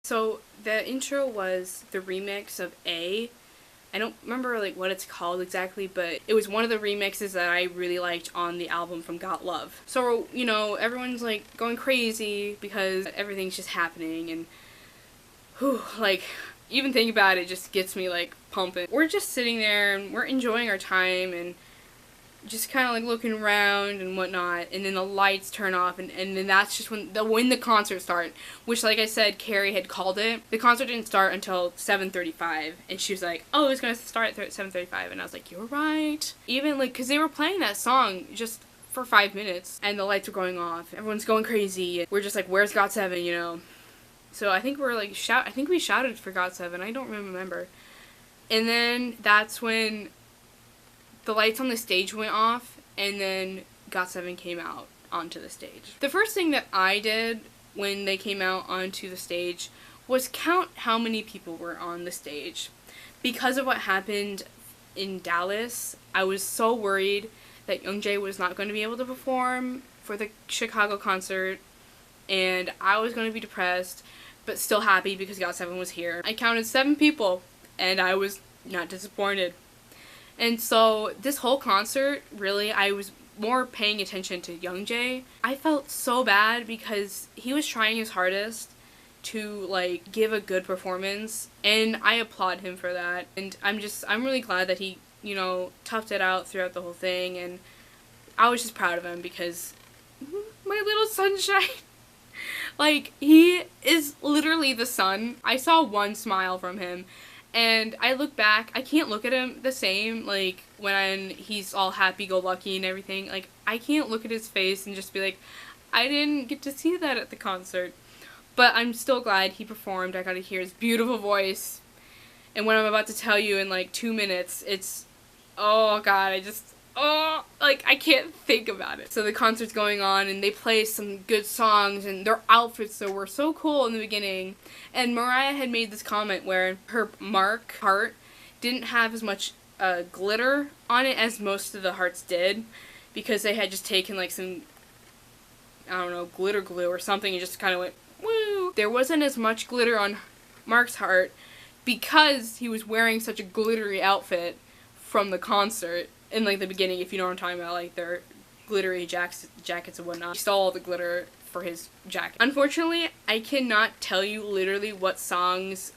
So the intro was the remix of A. I don't remember like what it's called exactly, but it was one of the remixes that I really liked on the album from GOT7. So, you know, everyone's like going crazy because everything's just happening, and whew, like even thinking about it just gets me like pumping. We're just sitting there and we're enjoying our time and just kind of like looking around and whatnot, and then the lights turn off, and then that's just when the concert started, which, like I said, Carrie had called it. The concert didn't start until 7:35, and she was like, oh, it's gonna start at 7:35, and I was like, you're right. Even like, because they were playing that song just for 5 minutes, and the lights were going off, everyone's going crazy, we're just like, where's GOT7, you know? So I think we're like, I think we shouted for GOT7, I don't remember. And then that's when the lights on the stage went off, and then GOT7 came out onto the stage. The first thing that I did when they came out onto the stage was count how many people were on the stage. Because of what happened in Dallas, I was so worried that Youngjae was not going to be able to perform for the Chicago concert, and I was going to be depressed, but still happy because GOT7 was here. I counted 7 people, and I was not disappointed. And so this whole concert, really, I was more paying attention to Youngjae. I felt so bad because he was trying his hardest to like give a good performance, and I applaud him for that. And I'm really glad that he, you know, toughed it out throughout the whole thing, and I was just proud of him because my little sunshine. Like, he is literally the sun. I saw one smile from him. And I look back, I can't look at him the same, like, when he's all happy-go-lucky and everything. Like, I can't look at his face and just be like, I didn't get to see that at the concert. But I'm still glad he performed. I got to hear his beautiful voice. And what I'm about to tell you in, like, 2 minutes, it's, oh, God, I can't think about it. So the concert's going on, and they play some good songs, and their outfits were so cool in the beginning. And Mariah had made this comment where her mark heart didn't have as much glitter on it as most of the hearts did, because they had just taken like some, I don't know, glitter glue or something and just kind of went, woo! There wasn't as much glitter on Mark's heart because he was wearing such a glittery outfit from the concert. In like the beginning, if you know what I'm talking about, like their glittery jackets and whatnot. He stole all the glitter for his jacket. Unfortunately, I cannot tell you literally what songs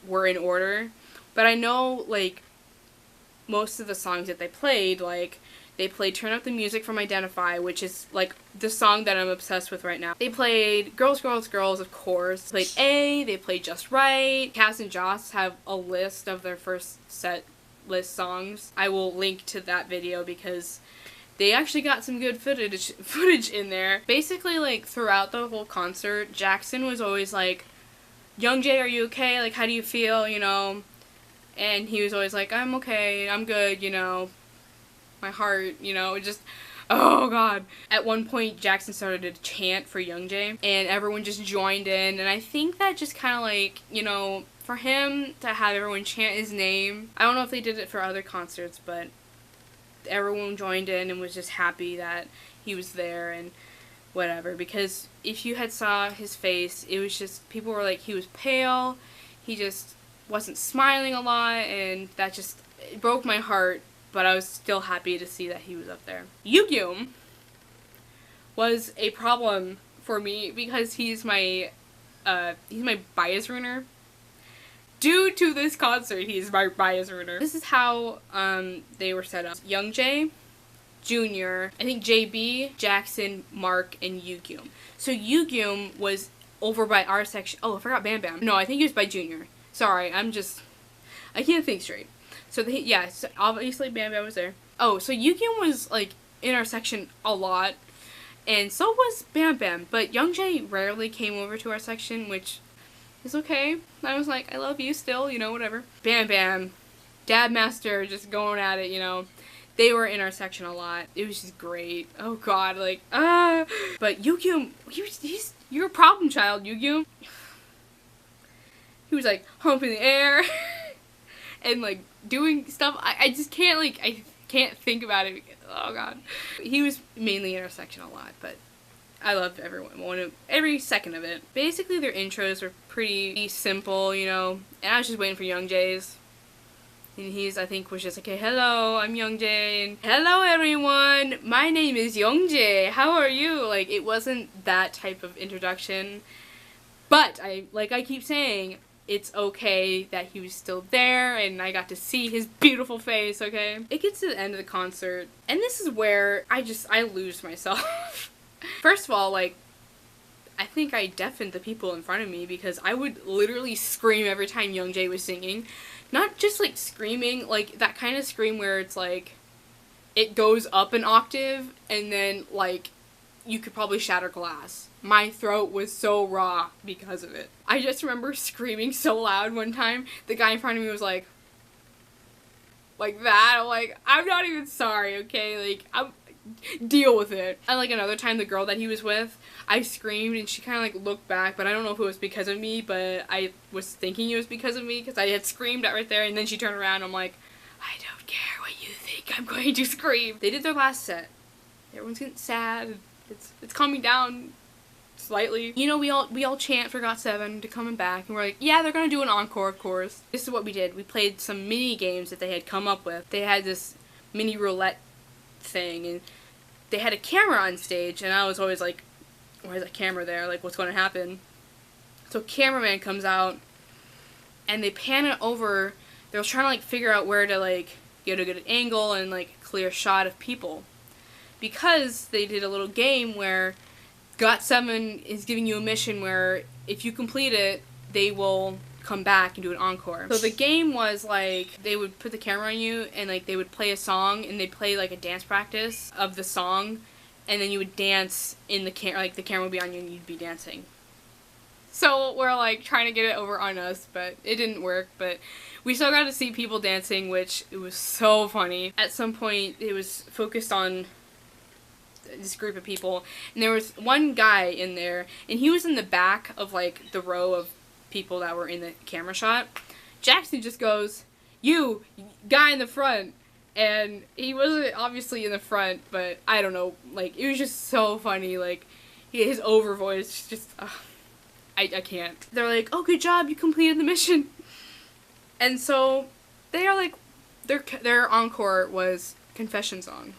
were in order, but I know like most of the songs that they played. Like they played Turn Up the Music from Identify, which is like the song that I'm obsessed with right now. They played Girls, Girls, Girls, of course. They played A, they played Just Right. Cass and Joss have a list of their first set list songs. I will link to that video because they actually got some good footage in there. Basically, like, throughout the whole concert, Jackson was always like, Youngjae, are you okay? Like, how do you feel, you know? And he was always like, I'm okay, I'm good, you know? My heart, you know, just, oh God. At one point, Jackson started to chant for Youngjae, and everyone just joined in, and I think that just kind of like, you know, for him to have everyone chant his name, I don't know if they did it for other concerts, but everyone joined in and was just happy that he was there and whatever. Because if you had saw his face, it was just, people were like, he was pale, he just wasn't smiling a lot, and that just, it broke my heart, but I was still happy to see that he was up there. Yoongyum was a problem for me because he's my bias ruiner. Due to this concert, he's my bias ruiner. This is how they were set up. Youngjae, Junior, I think JB, Jackson, Mark, and Yoongyum. So Yoongyum was over by our section. Oh, I forgot BAMBAM. No, I think he was by Junior. Sorry, I can't think straight. So so obviously BAMBAM was there. Oh, so Yoongyum was like in our section a lot, and so was BAMBAM. But Youngjae rarely came over to our section, which is okay. I was like, I love you still, you know, whatever. BAMBAM, Dab Master, just going at it, you know. They were in our section a lot. It was just great. Oh God, like, But Yoongyum, you're a problem child, Yoongyum. He was like humping the air and like doing stuff. I just can't, like, I can't think about it because, oh God. He was mainly in our section a lot, but I loved every second of it. Basically, their intros were pretty simple, you know, and I was just waiting for Young Jae's. And I think, was just like, hey, hello, I'm Young Jae, and hello everyone, my name is Young Jae, how are you? Like, it wasn't that type of introduction, but like I keep saying, it's okay that he was still there, and I got to see his beautiful face, okay? It gets to the end of the concert, and this is where I lose myself. First of all, like, I think I deafened the people in front of me because I would literally scream every time Young Jae was singing. Not just, like, screaming, like, that kind of scream where it's, like, it goes up an octave, and then, like, you could probably shatter glass. My throat was so raw because of it. I just remember screaming so loud one time, the guy in front of me was like that. I'm like, I'm not even sorry, okay? Like, deal with it. And, like, another time, the girl that he was with, I screamed, and she kind of, like, looked back, but I don't know if it was because of me, but I was thinking it was because of me, because I had screamed out right there, and then she turned around, and I'm like, I don't care what you think, I'm going to scream. They did their last set. Everyone's getting sad. It's calming down slightly. You know, we all chant for GOT7 to coming back, and we're like, yeah, they're gonna do an encore, of course. This is what we did. We played some mini games that they had come up with. They had this mini roulette thing, and they had a camera on stage, and I was always like, why is that camera there? Like, what's going to happen? So cameraman comes out, and they pan it over. They were trying to, like, figure out where to, like, get a good angle and, like, clear shot of people. Because they did a little game where GOT7 is giving you a mission where if you complete it, they will come back and do an encore. So the game was like, they would put the camera on you and like they would play a song and they'd play like a dance practice of the song and then you would dance in the camera, like the camera would be on you and you'd be dancing. So we're like trying to get it over on us, but it didn't work, but we still got to see people dancing, which it was so funny. At some point it was focused on this group of people and there was one guy in there and he was in the back of like the row of people that were in the camera shot. Jackson just goes, you guy in the front, and he wasn't obviously in the front, but I don't know, like it was just so funny, like his over voice just I can't. They're like, oh, good job, you completed the mission. And so they are like, their encore was Confession Song.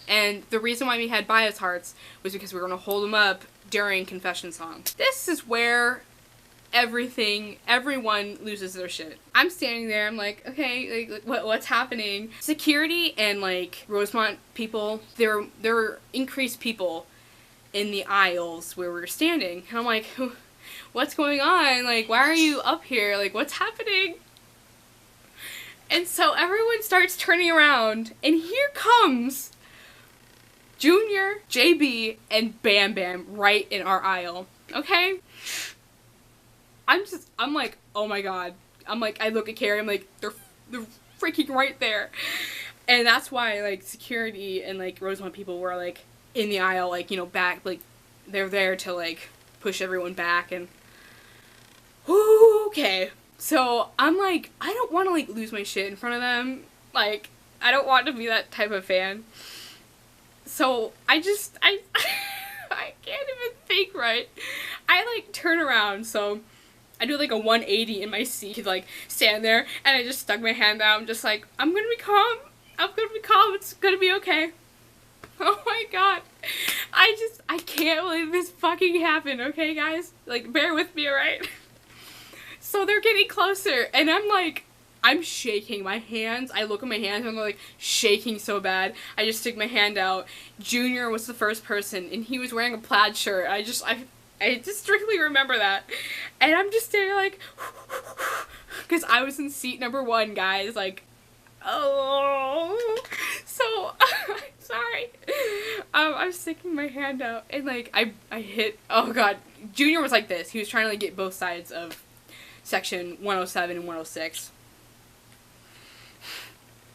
And the reason why we had Bias Hearts was because we were going to hold them up during Confession Song. This is where everyone loses their shit. I'm standing there, I'm like, okay, like what's happening? Security and like Rosemont people, there were increased people in the aisles where we were standing. And I'm like, what's going on? Like, why are you up here? Like, what's happening? And so everyone starts turning around, and here comes Junior, JB, and Bam Bam right in our aisle. Okay? I'm like, oh my god. I'm like, I look at Carrie, I'm like, they're freaking right there. And that's why, like, security and, like, Rosemont people were, like, in the aisle, like, you know, back, like, they're there to, like, push everyone back, and okay. So, I'm like, I don't want to, like, lose my shit in front of them. Like, I don't want to be that type of fan. So, I can't even think right. I, like, turn around, so I do, like, a 180 in my seat, like, stand there, and I just stuck my hand out. I'm just like, I'm gonna be calm. I'm gonna be calm. It's gonna be okay. Oh my god. I can't believe this fucking happened, okay, guys? Like, bear with me, alright? So they're getting closer, and I'm like, I'm shaking. My hands, I look at my hands, and they're, like, shaking so bad. I just stick my hand out. Junior was the first person, and he was wearing a plaid shirt. I just strictly remember that. And I'm just there, like, because I was in seat number 1, guys, like, oh, so, sorry. I'm sticking my hand out, and, like, I hit, oh god, Junior was like this. He was trying to, like, get both sides of section 107 and 106.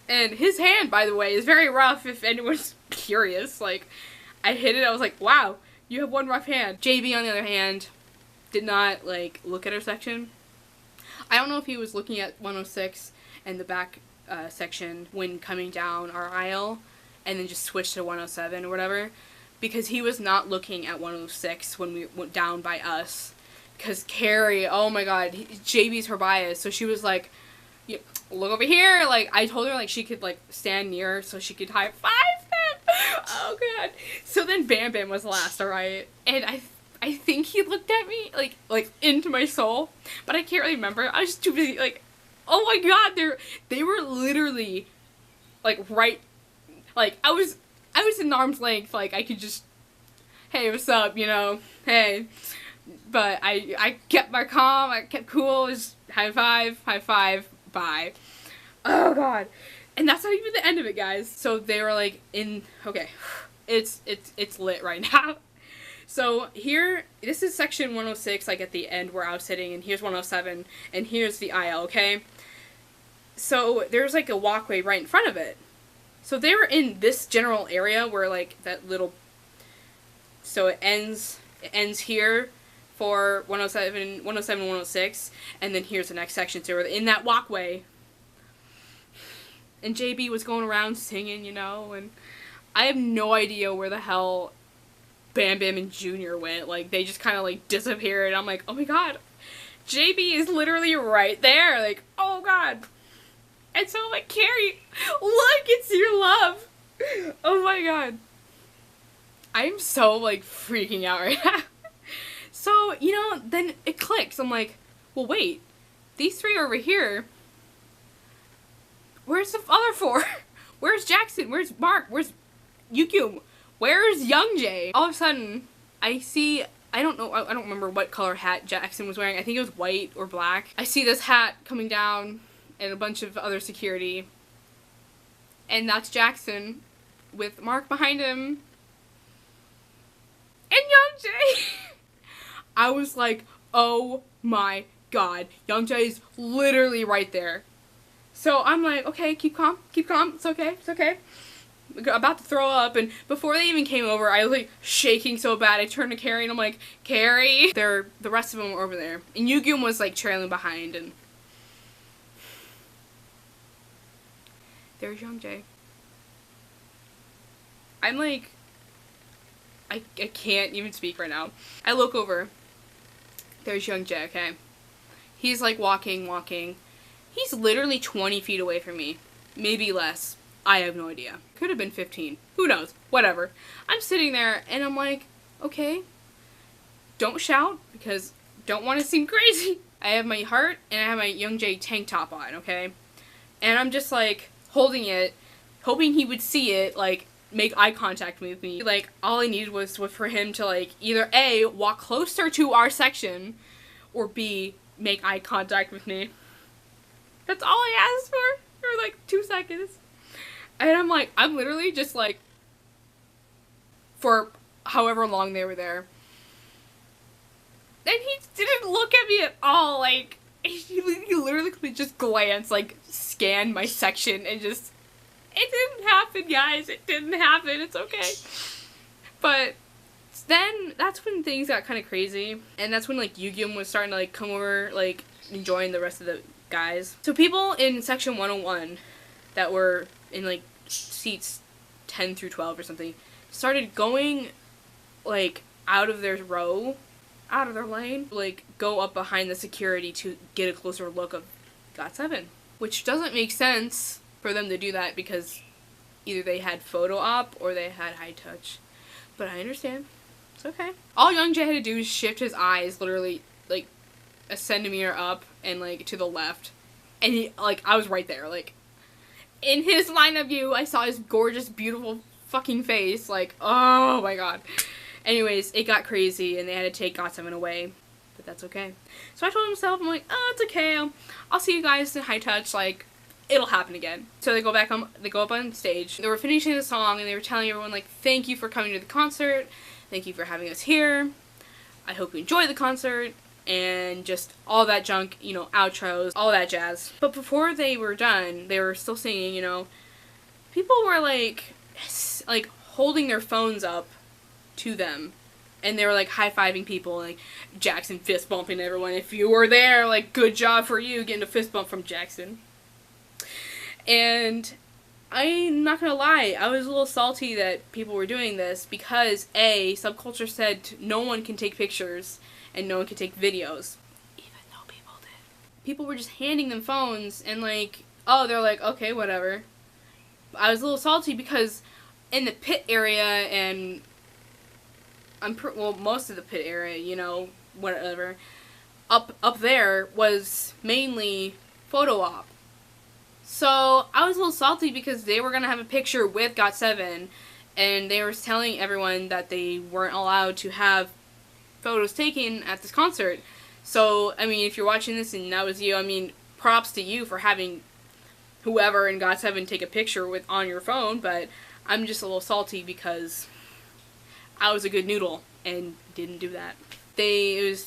And his hand, by the way, is very rough, if anyone's curious. Like, I hit it, I was like, wow, you have one rough hand. JB, on the other hand, did not, like, look at our section. I don't know if he was looking at 106 and the back section when coming down our aisle, and then just switched to 107 or whatever. because he was not looking at 106 when we went down by us. Because Carrie, oh my god, JB's her bias, so she was like, yeah, look over here. Like, I told her, like, she could, like, stand near so she could high five them. Oh god. So then Bam Bam was last, alright? And I think he looked at me, like into my soul, but I can't really remember. I was too busy, like, oh my god, they were literally, like, right, like, I was in arm's length, like, I could just, hey, what's up, you know, hey, but I kept my calm, I kept cool, just high five, bye. Oh god. And that's not even the end of it, guys. So they were, like, okay, it's lit right now. So here, this is section 106, like at the end where I was sitting, and here's 107, and here's the aisle, okay? So there's like a walkway right in front of it. So they were in this general area where like that little, so it ends here for 107, 106, and then here's the next section. So we're in that walkway. And JB was going around singing, you know, and I have no idea where the hell Bam Bam and Junior went. Like, they just kind of, like, disappeared. I'm like, oh my god, JB is literally right there. Like, oh god. And so I'm like, Carrie, look, it's your love. Oh my god. I'm so, like, freaking out right now. So, you know, then it clicks. I'm like, well, wait. These three are over here. Where's the other four? Where's Jackson? Where's Mark? Where's Yukyum? Where's Young Jae? All of a sudden, I see, I don't remember what color hat Jackson was wearing. I think it was white or black. I see this hat coming down and a bunch of other security. And that's Jackson with Mark behind him. And Young Jae! I was like, oh my god. Young Jae is literally right there. So I'm like, okay, keep calm, it's okay. About to throw up, and before they even came over, I was like shaking so bad. I turned to Carrie and I'm like, Carrie, the rest of them were over there, and Yugyum was like trailing behind, and there's Young Jae. I'm like, I can't even speak right now. I look over. There's Young Jae. Okay, he's like walking. He's literally 20 feet away from me, maybe less. I have no idea. Could have been 15. Who knows? Whatever. I'm sitting there and I'm like, okay, don't shout because don't want to seem crazy. I have my heart and I have my Young Jae tank top on, okay? And I'm just like holding it, hoping he would see it, like make eye contact with me. Like all I needed was for him to like either A, walk closer to our section, or B, make eye contact with me. That's all I asked for like 2 seconds. And I'm like, I'm literally just like, for however long they were there. And he didn't look at me at all, like, he literally just glanced, like, scanned my section and just, it didn't happen, guys, it didn't happen, it's okay. But then, that's when things got kind of crazy, and that's when, like, Yugyum was starting to, like, come over, like, enjoying the rest of the guys. So people in section 101 that were in like seats 10 through 12 or something started going like out of their row, out of their lane, like go up behind the security to get a closer look of GOT7, which doesn't make sense for them to do that because either they had photo op or they had high touch, but I understand. It's okay. All Young Jae had to do was shift his eyes literally like a centimeter up and like to the left, and he, like, I was right there, like in his line of view. I saw his gorgeous, beautiful fucking face, like, oh my god. Anyways, it got crazy and they had to take GOT7 away, but that's okay. So I told myself, I'm like, oh, it's okay, I'll see you guys in high touch, like, it'll happen again. So they go up on stage, they were finishing the song and they were telling everyone, like, thank you for coming to the concert, thank you for having us here, I hope you enjoy the concert, and just all that junk, you know, outros, all that jazz. But before they were done, they were still singing, you know, people were like holding their phones up to them, and they were like high-fiving people, like Jackson fist bumping everyone. If you were there, like, good job for you getting a fist bump from Jackson. And I'm not gonna lie, I was a little salty that people were doing this because A, subculture said no one can take pictures and no one can take videos. Even though people did. People were just handing them phones and like, oh, they're like, okay, whatever. I was a little salty because in the pit area and most of the pit area, you know, whatever, up there was mainly photo op. So I was a little salty because they were gonna have a picture with GOT7, and they were telling everyone that they weren't allowed to have photos taken at this concert. So, I mean, if you're watching this and that was you, I mean, props to you for having whoever in GOT7 take a picture with on your phone, but I'm just a little salty because I was a good noodle and didn't do that. It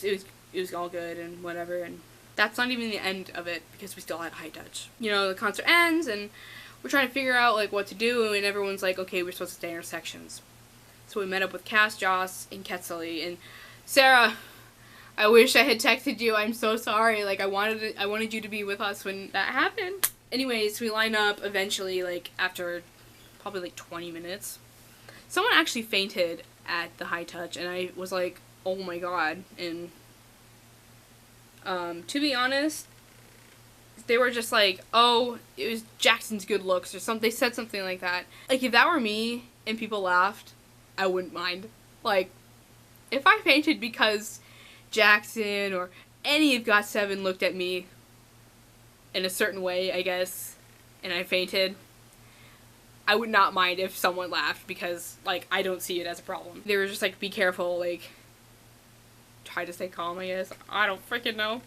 was all good and whatever, and that's not even the end of it because we still had high touch. You know, the concert ends and we're trying to figure out like what to do, and everyone's like, okay, we're supposed to stay in our sections. So we met up with Cass, Joss, and Ketzely, and Sarah, I wish I had texted you. I'm so sorry. Like I wanted you to be with us when that happened. Anyways, we line up eventually, like after probably like 20 minutes. Someone actually fainted at the high touch, and I was like, oh my god. And to be honest, they were just like, oh, it was Jackson's good looks or something. They said something like that. Like, if that were me and people laughed, I wouldn't mind. Like, if I fainted because Jackson or any of GOT7 looked at me in a certain way, I guess, and I fainted, I would not mind if someone laughed because, like, I don't see it as a problem. They were just like, be careful, like, try to stay calm, I guess. I don't freaking know.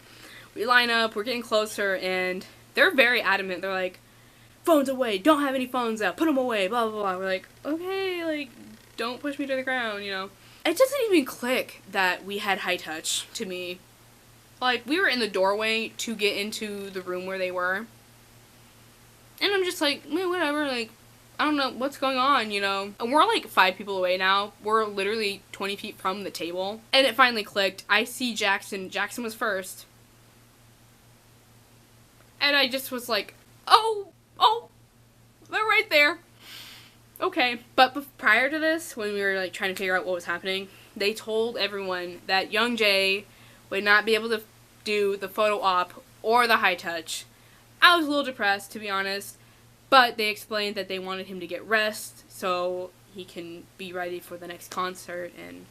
We line up, we're getting closer, and they're very adamant. They're like, phones away, don't have any phones out, put them away, blah, blah, blah. We're like, okay, like, don't push me to the ground, you know. It doesn't even click that we had high touch to me. Like, we were in the doorway to get into the room where they were. And I'm just like, man, whatever, like, I don't know what's going on, you know. And we're like 5 people away now. We're literally 20 feet from the table. And it finally clicked. I see Jackson. Jackson was first. And I just was like, oh, they're right there. Okay. But prior to this, when we were like trying to figure out what was happening, they told everyone that Young Jay would not be able to do the photo op or the high touch. I was a little depressed, to be honest. But they explained that they wanted him to get rest so he can be ready for the next concert and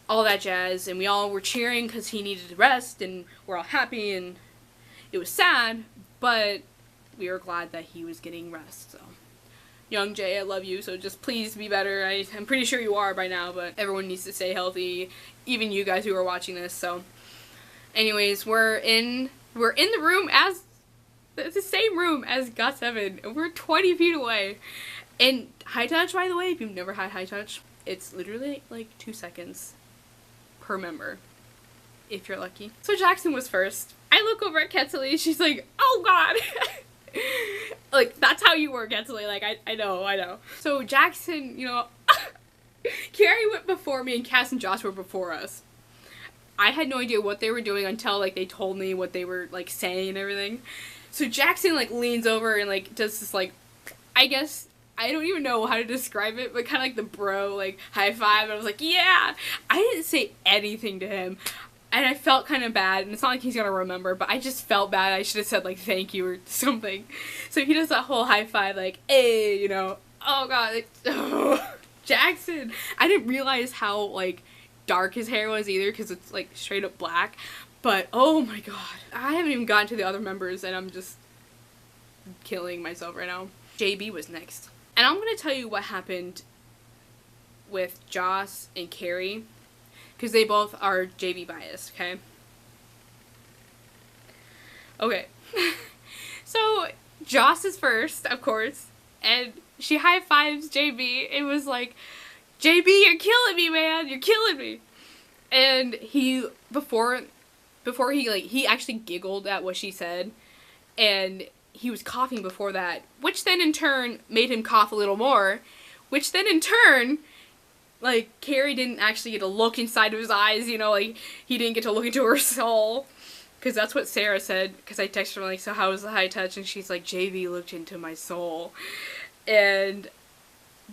all that jazz. And we all were cheering because he needed rest, and we're all happy, and it was sad, but we were glad that he was getting rest. So, Young Jay, I love you, so just please be better. I'm pretty sure you are by now, but everyone needs to stay healthy, even you guys who are watching this. So, anyways, we're in the room it's the same room as GOT7, and we're 20 feet away. And high touch, by the way, if you've never had high touch, it's literally like 2 seconds per member, if you're lucky. So Jackson was first. I look over at Ketzely, she's like, oh god! Like, that's how you were, Ketzely, like, I know. So Jackson, you know, Carrie went before me, and Cass and Josh were before us. I had no idea what they were doing until, like, they told me what they were, like, saying and everything. So Jackson, like, leans over and, like, does this, like, I guess, I don't even know how to describe it, but kind of like the bro, like, high five. And I was like, yeah! I didn't say anything to him. And I felt kind of bad, and it's not like he's gonna remember, but I just felt bad. I should have said, like, thank you or something. So he does that whole high five, like, hey, you know, oh god, like, oh. Jackson! I didn't realize how, like, dark his hair was either, because it's, like, straight up black. But, oh my god. I haven't even gotten to the other members, and I'm just killing myself right now. JB was next. And I'm going to tell you what happened with Joss and Carrie, because they both are JB biased, okay? Okay. So, Joss is first, of course, and she high-fives JB. It was like, JB, you're killing me, man! You're killing me! And he, before he, like, he actually giggled at what she said, and he was coughing before that, which then in turn made him cough a little more, which then in turn, like, Carrie didn't actually get to look inside of his eyes, you know, like, he didn't get to look into her soul, because that's what Sarah said, because I texted her, like, so how was the high touch, and she's like, JV looked into my soul, and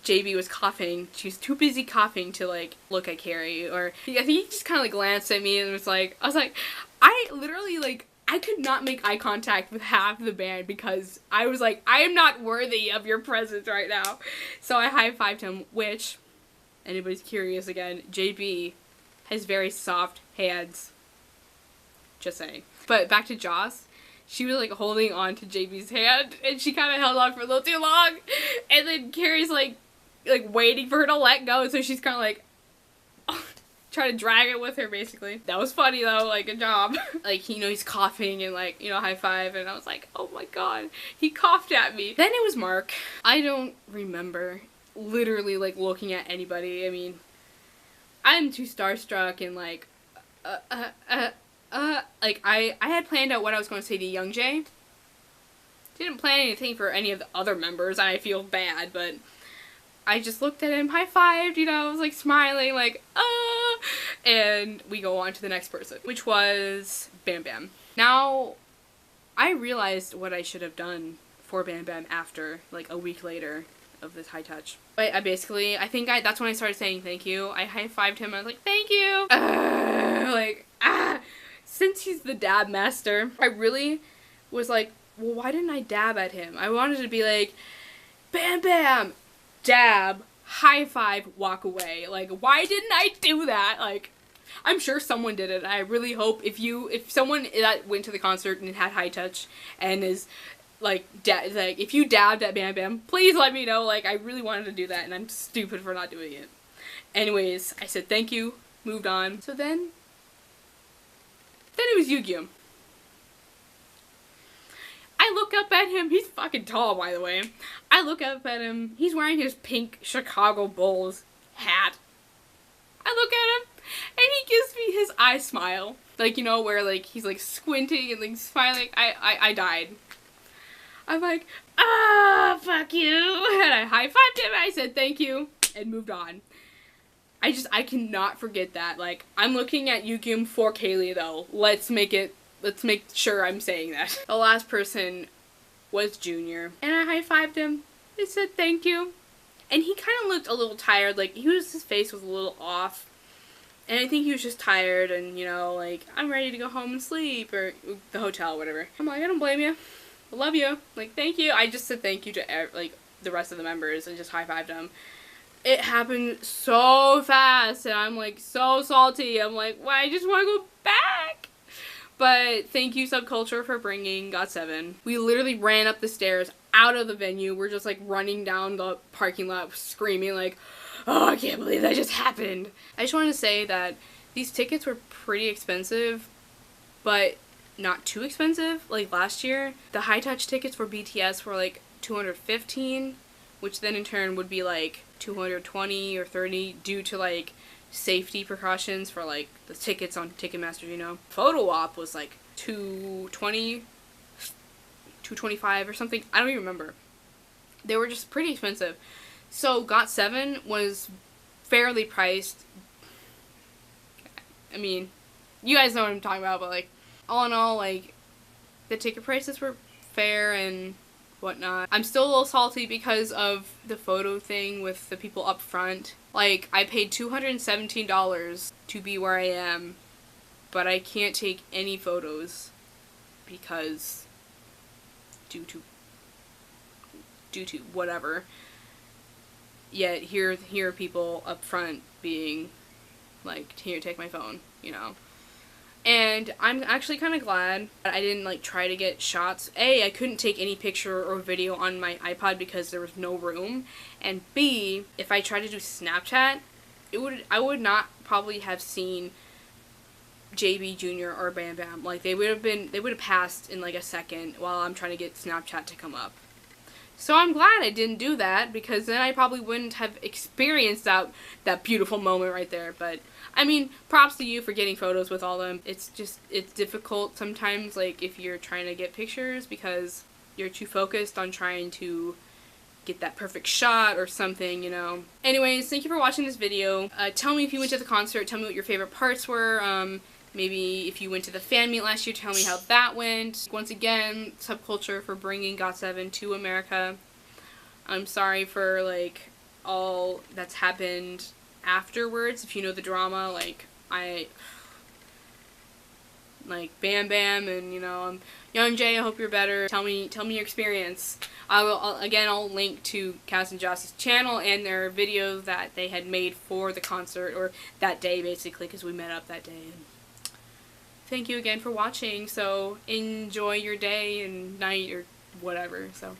JB was coughing. She was too busy coughing to like look at Carrie, or I think he just kind of like glanced at me and was like, I was like, I literally like, I could not make eye contact with half the band because I was like, I am not worthy of your presence right now. So I high-fived him, which, anybody's curious again, JB has very soft hands. Just saying. But back to Joss. She was like holding on to JB's hand and she kind of held on for a little too long. And then Carrie's like waiting for her to let go. So she's kind of like trying to drag it with her basically. That was funny though, like good job. Like, you know, he's coughing and like, you know, high five. And I was like, oh my god, he coughed at me. Then it was Mark. I don't remember literally like looking at anybody. I mean, I'm too starstruck and like, like, I had planned out what I was going to say to Young Jay. Didn't plan anything for any of the other members, and I feel bad, but I just looked at him, high-fived, you know, I was, like, smiling, like, and we go on to the next person, which was Bam Bam. Now, I realized what I should have done for Bam Bam after, like, a week later of this high touch. But I think that's when I started saying thank you. I high-fived him, I was like, thank you! Since he's the dab master, I really was like, well, why didn't I dab at him? I wanted to be like, Bam Bam, dab, high five, walk away. Like, why didn't I do that? Like, I'm sure someone did it. I really hope if someone that went to the concert and had high touch and is like, if you dabbed at Bam Bam, please let me know. Like, I really wanted to do that and I'm stupid for not doing it. Anyways, I said thank you, moved on. So then it was Yu-Gi-Oh! I look up at him, he's fucking tall by the way. I look up at him, he's wearing his pink Chicago Bulls hat. I look at him, and he gives me his eye smile. Like, you know, where like, he's like squinting and like smiling. I died. I'm like, fuck you. And I high-fived him, and I said thank you, and moved on. I cannot forget that. Like, I'm looking at Yu-Gi-Oh! For Kaylee, though. Let's make sure I'm saying that. The last person was Junior. And I high-fived him. I said thank you. And he kind of looked a little tired. Like, his face was a little off. And I think he was just tired and, you know, like, I'm ready to go home and sleep. Or the hotel, whatever. I'm like, I don't blame you. I love you. Like, thank you. I just said thank you to, like, the rest of the members and just high-fived them. It happened so fast, and I'm, like, so salty. I'm like, well, I just want to go back. But thank you, Subculture, for bringing GOT7. We literally ran up the stairs out of the venue. We're just, like, running down the parking lot screaming, like, oh, I can't believe that just happened. I just wanted to say that these tickets were pretty expensive, but not too expensive. Like, last year, the high touch tickets for BTS were, like, $215, which then in turn would be, like, $220 or $30 due to like safety precautions for like the tickets on Ticketmaster, you know. Photo op was like $220, $225 or something. I don't even remember. They were just pretty expensive. So GOT7 was fairly priced. I mean, you guys know what I'm talking about, but like all in all, like the ticket prices were fair and whatnot. I'm still a little salty because of the photo thing with the people up front. Like, I paid $217 to be where I am, but I can't take any photos because due to whatever. Yet here are people up front being like, here, take my phone, you know. And I'm actually kind of glad that I didn't, like, try to get shots. A, I couldn't take any picture or video on my iPod because there was no room. And B, if I tried to do Snapchat, I would not probably have seen JB Jr. or Bam Bam. Like, they would have passed in, like, a second while I'm trying to get Snapchat to come up. So I'm glad I didn't do that, because then I probably wouldn't have experienced that beautiful moment right there. But I mean, props to you for getting photos with all of them. It's difficult sometimes, like, if you're trying to get pictures because you're too focused on trying to get that perfect shot or something, you know. Anyways, thank you for watching this video. Tell me if you went to the concert. Tell me what your favorite parts were. Maybe if you went to the fan meet last year, tell me how that went. Once again, Subculture for bringing GOT7 to America. I'm sorry for, like, all that's happened afterwards. If you know the drama, like, like, Bam Bam, and, you know, Young Jay, I hope you're better. Tell me your experience. I'll link to Cass and Joss's channel and their video that they had made for the concert, or that day, basically, because we met up that day. And thank you again for watching, so enjoy your day and night, or whatever, so.